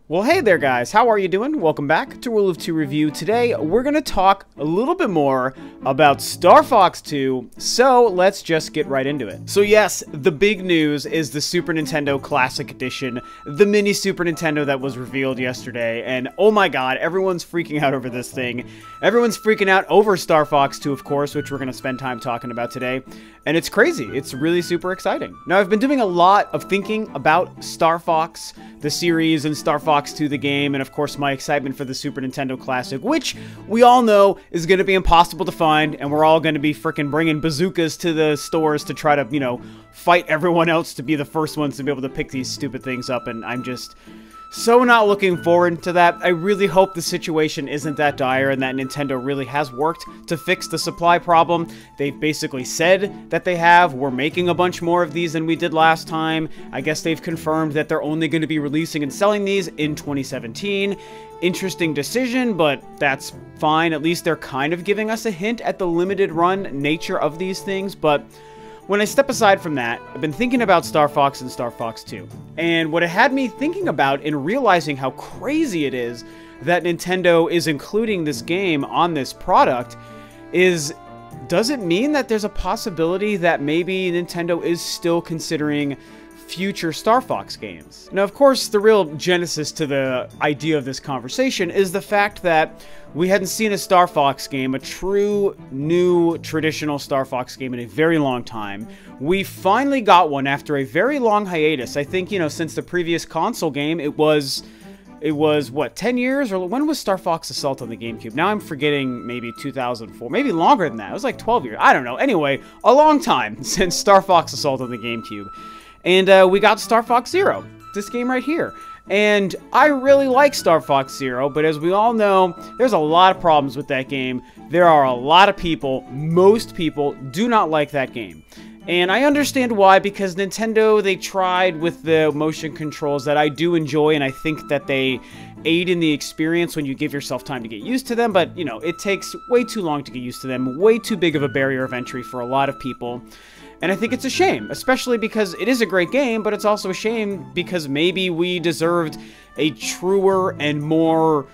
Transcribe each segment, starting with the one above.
Well, hey there guys, how are you doing? Welcome back to Rule of 2 Review. Today, we're going to talk a little bit more about StarFox 2, so let's just get right into it. So yes, the big news is the Super Nintendo Classic Edition, the mini Super Nintendo that was revealed yesterday, and oh my god, everyone's freaking out over this thing. Everyone's freaking out over StarFox 2, of course, which we're going to spend time talking about today, and it's crazy. It's really super exciting. Now, I've been doing a lot of thinking about StarFox, the series, and StarFox 2 the game, and of course my excitement for the Super Nintendo Classic, which we all know is going to be impossible to find, and we're all going to be freaking bringing bazookas to the stores to try to, you know, fight everyone else to be the first ones to be able to pick these stupid things up, and I'm just so not looking forward to that. I really hope the situation isn't that dire and that Nintendo really has worked to fix the supply problem. They've basically said that they have. We're making a bunch more of these than we did last time. I guess they've confirmed that they're only going to be releasing and selling these in 2017. Interesting decision, but that's fine. At least they're kind of giving us a hint at the limited run nature of these things, but when I step aside from that, I've been thinking about StarFox and StarFox 2. And what it had me thinking about and realizing how crazy it is that Nintendo is including this game on this product is, does it mean that there's a possibility that maybe Nintendo is still considering future StarFox games? Now, of course, the real genesis to the idea of this conversation is the fact that we hadn't seen a StarFox game, a true, new, traditional StarFox game in a very long time. We finally got one after a very long hiatus. I think, you know, since the previous console game, it was, what, 10 years? Or when was Star Fox Assault on the GameCube? Now I'm forgetting, maybe 2004. Maybe longer than that. It was like 12 years. I don't know. Anyway, a long time since Star Fox Assault on the GameCube. And we got Star Fox Zero, this game right here. And I really like Star Fox Zero, but as we all know, there's a lot of problems with that game. There are a lot of people, most people, do not like that game. And I understand why, because Nintendo, they tried with the motion controls that I do enjoy, and I think that they aid in the experience when you give yourself time to get used to them, but, you know, it takes way too long to get used to them, way too big of a barrier of entry for a lot of people. And I think it's a shame, especially because it is a great game, but it's also a shame because maybe we deserved a truer and more,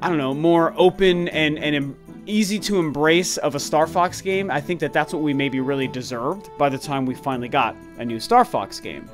I don't know, more open and easy to embrace of a Star Fox game. I think that that's what we maybe really deserved by the time we finally got a new Star Fox game.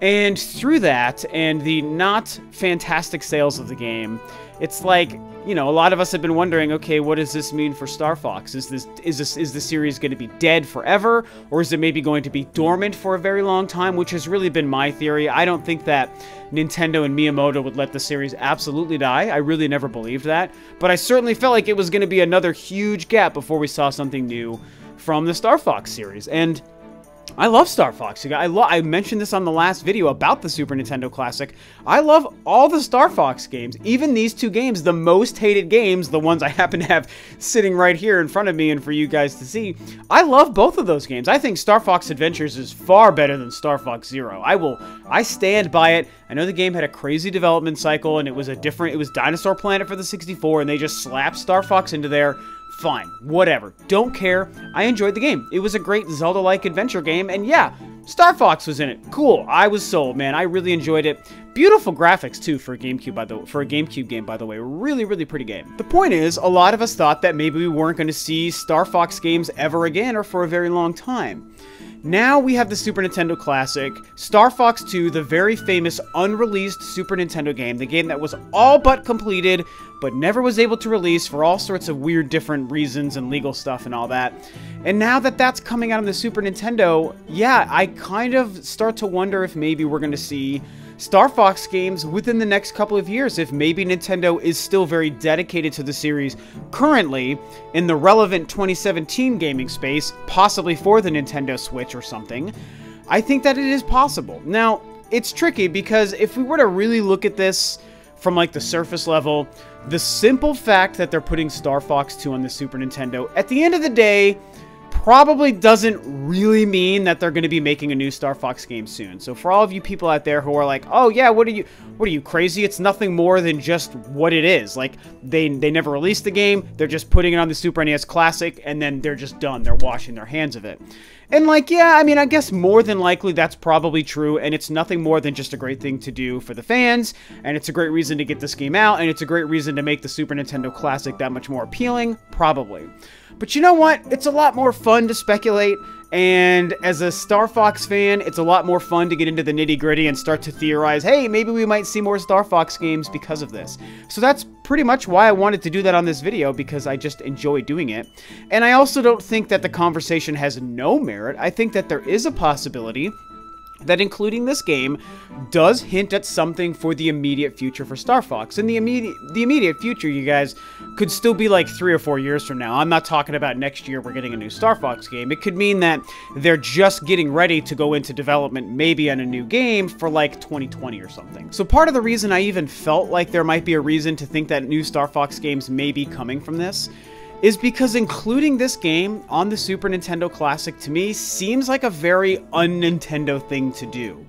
And through that, and the not fantastic sales of the game, it's like, you know, a lot of us have been wondering, okay, what does this mean for Star Fox? Is the series going to be dead forever, or is it maybe going to be dormant for a very long time, which has really been my theory. I don't think that Nintendo and Miyamoto would let the series absolutely die. I really never believed that, but I certainly felt like it was going to be another huge gap before we saw something new from the Star Fox series. And I love Star Fox. I mentioned this on the last video about the Super Nintendo Classic. I love all the Star Fox games, even these two games, the most hated games, the ones I happen to have sitting right here in front of me and for you guys to see. I love both of those games. I think Star Fox Adventures is far better than Star Fox Zero. I stand by it. I know the game had a crazy development cycle, and it was Dinosaur Planet for the 64, and they just slapped Star Fox into there. Fine, whatever, don't care. I enjoyed the game. It was a great Zelda-like adventure game, and yeah, Star Fox was in it. Cool, I was sold, man. I really enjoyed it. Beautiful graphics too for a GameCube game, by the way. Really, really pretty game. The point is, a lot of us thought that maybe we weren't going to see Star Fox games ever again, or for a very long time. Now we have the Super Nintendo Classic, Star Fox 2, the very famous unreleased Super Nintendo game, the game that was all but completed, but never was able to release for all sorts of weird different reasons and legal stuff and all that. And now that that's coming out on the Super Nintendo, yeah, I kind of start to wonder if maybe we're going to see Star Fox games within the next couple of years, if maybe Nintendo is still very dedicated to the series currently in the relevant 2017 gaming space, possibly for the Nintendo Switch or something. I think that it is possible. Now, it's tricky because if we were to really look at this from like the surface level, the simple fact that they're putting Star Fox 2 on the Super Nintendo, at the end of the day, probably doesn't really mean that they're going to be making a new Star Fox game soon. So for all of you people out there who are like, oh yeah, what are you crazy? It's nothing more than just what it is. Like they never released the game. They're just putting it on the Super NES Classic and then they're just done. They're washing their hands of it. And like, yeah, I mean, I guess more than likely that's probably true, and it's nothing more than just a great thing to do for the fans, and it's a great reason to get this game out, and it's a great reason to make the Super Nintendo Classic that much more appealing, probably. But you know what? It's a lot more fun to speculate, and as a Star Fox fan, it's a lot more fun to get into the nitty-gritty and start to theorize, hey, maybe we might see more Star Fox games because of this. So that's pretty much why I wanted to do that on this video, because I just enjoy doing it. And I also don't think that the conversation has no merit. I think that there is a possibility that including this game does hint at something for the immediate future for Star Fox. And the immediate future, you guys, could still be like 3 or 4 years from now. I'm not talking about next year we're getting a new Star Fox game. It could mean that they're just getting ready to go into development maybe on a new game for like 2020 or something. So part of the reason I even felt like there might be a reason to think that new Star Fox games may be coming from this is because including this game on the Super Nintendo Classic to me seems like a very un-Nintendo thing to do.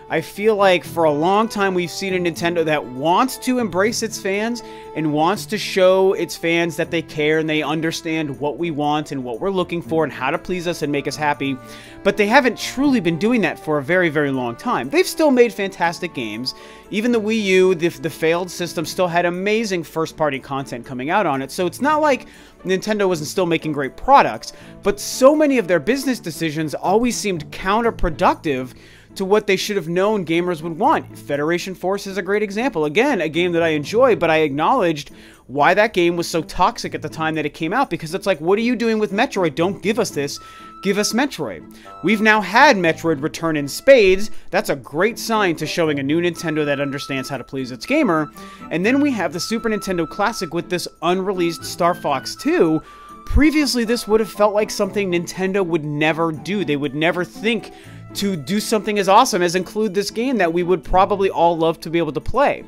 I feel like for a long time we've seen a Nintendo that wants to embrace its fans and wants to show its fans that they care and they understand what we want and what we're looking for and how to please us and make us happy, but they haven't truly been doing that for a very, very long time. They've still made fantastic games. Even the Wii U, the failed system, still had amazing first-party content coming out on it, so it's not like Nintendo wasn't still making great products, but so many of their business decisions always seemed counterproductive to what they should have known gamers would want. Federation Force is a great example. Again, a game that I enjoy, but I acknowledged why that game was so toxic at the time that it came out, because it's like, what are you doing with Metroid? Don't give us this. Give us Metroid. We've now had Metroid return in spades. That's a great sign to showing a new Nintendo that understands how to please its gamer. And then we have the Super Nintendo Classic with this unreleased Star Fox 2. Previously, this would have felt like something Nintendo would never do. They would never think to do something as awesome as include this game that we would probably all love to be able to play.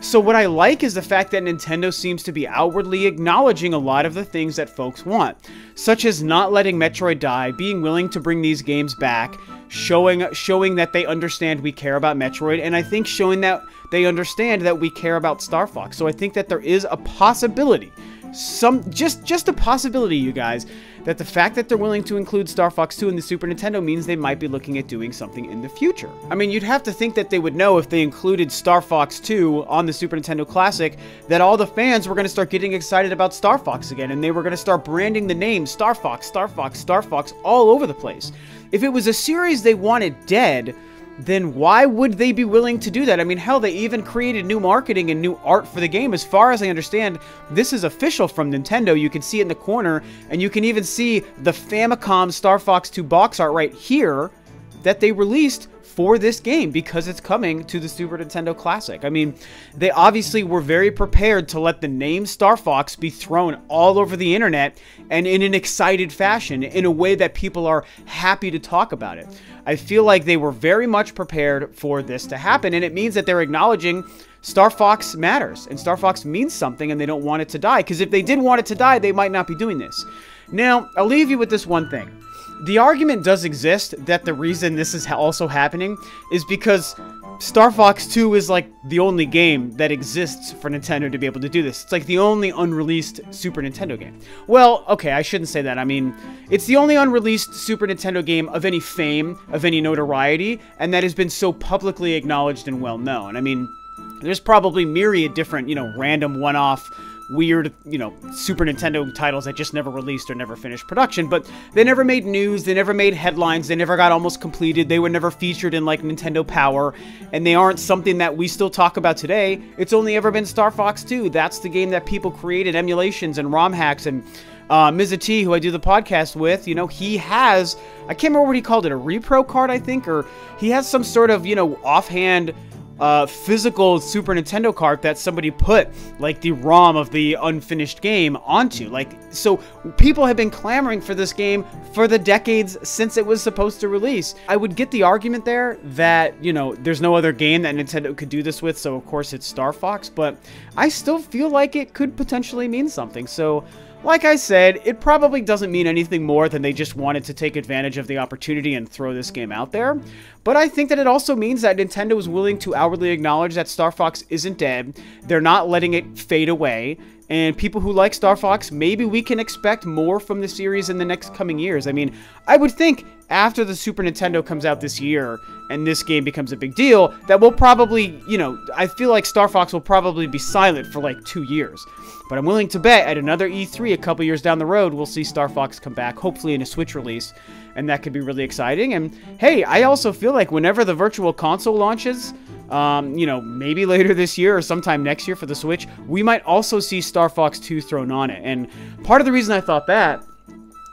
So what I like is the fact that Nintendo seems to be outwardly acknowledging a lot of the things that folks want, such as not letting Metroid die, being willing to bring these games back, showing that they understand we care about Metroid, and I think showing that they understand that we care about Star Fox. So I think that there is a possibility, just a possibility, you guys, that the fact that they're willing to include Star Fox 2 in the Super Nintendo means they might be looking at doing something in the future. I mean, you'd have to think that they would know if they included Star Fox 2 on the Super Nintendo Classic that all the fans were going to start getting excited about Star Fox again, and they were going to start branding the name Star Fox, Star Fox, Star Fox all over the place. If it was a series they wanted dead, then why would they be willing to do that? I mean, hell, they even created new marketing and new art for the game. As far as I understand, this is official from Nintendo. You can see it in the corner, and you can even see the Famicom Star Fox 2 box art right here that they released for this game because it's coming to the Super Nintendo Classic. I mean, they obviously were very prepared to let the name Star Fox be thrown all over the internet and in an excited fashion, in a way that people are happy to talk about it. I feel like they were very much prepared for this to happen, and it means that they're acknowledging Star Fox matters, and Star Fox means something, and they don't want it to die, because if they did want it to die, they might not be doing this. Now, I'll leave you with this one thing. The argument does exist that the reason this is also happening is because Star Fox 2 is like the only game that exists for Nintendo to be able to do this. It's like the only unreleased Super Nintendo game. Well, okay, I shouldn't say that. I mean, it's the only unreleased Super Nintendo game of any fame, of any notoriety, and that has been so publicly acknowledged and well known. I mean, there's probably myriad different, random one-off weird, Super Nintendo titles that just never released or never finished production, but they never made news, they never made headlines, they never got almost completed, they were never featured in, like, Nintendo Power, and they aren't something that we still talk about today. It's only ever been Star Fox 2. That's the game that people created emulations and ROM hacks, and Mr. T, who I do the podcast with, he has, I can't remember what he called it, a repro card, I think, or he has some sort of, offhand physical Super Nintendo card that somebody put, like, the ROM of the unfinished game onto. Like, so people have been clamoring for this game for the decades since it was supposed to release. I would get the argument there that, there's no other game that Nintendo could do this with, so of course it's Star Fox, but I still feel like it could potentially mean something. So like I said, it probably doesn't mean anything more than they just wanted to take advantage of the opportunity and throw this game out there. But I think that it also means that Nintendo is willing to outwardly acknowledge that Star Fox isn't dead. They're not letting it fade away. And people who like Star Fox, maybe we can expect more from the series in the next coming years. I mean, I would think after the Super Nintendo comes out this year and this game becomes a big deal, that we'll probably, you know, I feel like Star Fox will probably be silent for like 2 years. But I'm willing to bet at another E3 a couple years down the road, we'll see Star Fox come back, hopefully in a Switch release. And that could be really exciting. And hey, I also feel like whenever the Virtual Console launches, you know, maybe later this year or sometime next year for the Switch, we might also see Star Fox 2 thrown on it. And part of the reason I thought that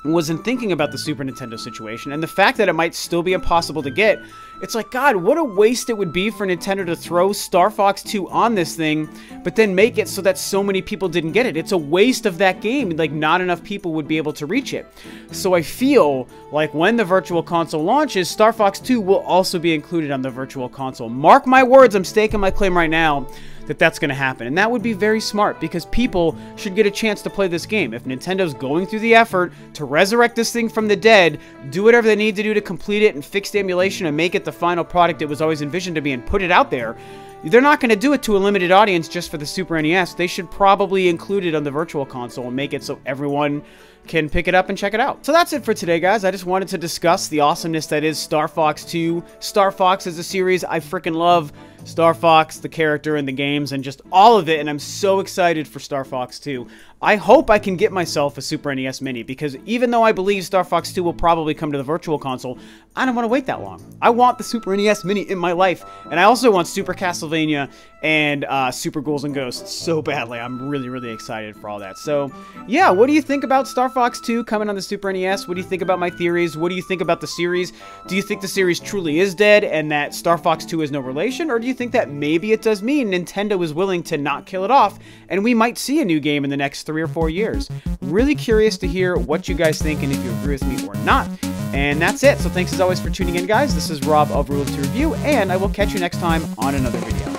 was in thinking about the Super Nintendo situation and the fact that it might still be impossible to get. It's like, God, what a waste it would be for Nintendo to throw Star Fox 2 on this thing, but then make it so that so many people didn't get it. It's a waste of that game. Like, not enough people would be able to reach it. So I feel like when the Virtual Console launches, Star Fox 2 will also be included on the Virtual Console. Mark my words, I'm staking my claim right now that that's going to happen. And that would be very smart because people should get a chance to play this game. If Nintendo's going through the effort to resurrect this thing from the dead, do whatever they need to do to complete it and fix the emulation and make it the final product it was always envisioned to be and put it out there, they're not going to do it to a limited audience just for the Super NES. They should probably include it on the Virtual Console and make it so everyone can pick it up and check it out. So that's it for today, guys. I just wanted to discuss the awesomeness that is Star Fox 2. Star Fox is a series I freaking love. Star Fox, the character and the games, and just all of it, and I'm so excited for Star Fox 2. I hope I can get myself a Super NES Mini, because even though I believe Star Fox 2 will probably come to the Virtual Console, I don't want to wait that long. I want the Super NES Mini in my life, and I also want Super Castlevania and Super Ghouls and Ghosts so badly. I'm really, really excited for all that. So, yeah, what do you think about Star Fox 2 coming on the Super NES? What do you think about my theories? What do you think about the series? Do you think the series truly is dead and that Star Fox 2 is no relation? Or do you think that maybe it does mean Nintendo is willing to not kill it off and we might see a new game in the next 3 or 4 years? Really curious to hear what you guys think and if you agree with me or not. And that's it. So thanks as always for tuning in, guys. This is Rob of Rule of Two Review, and I will catch you next time on another video.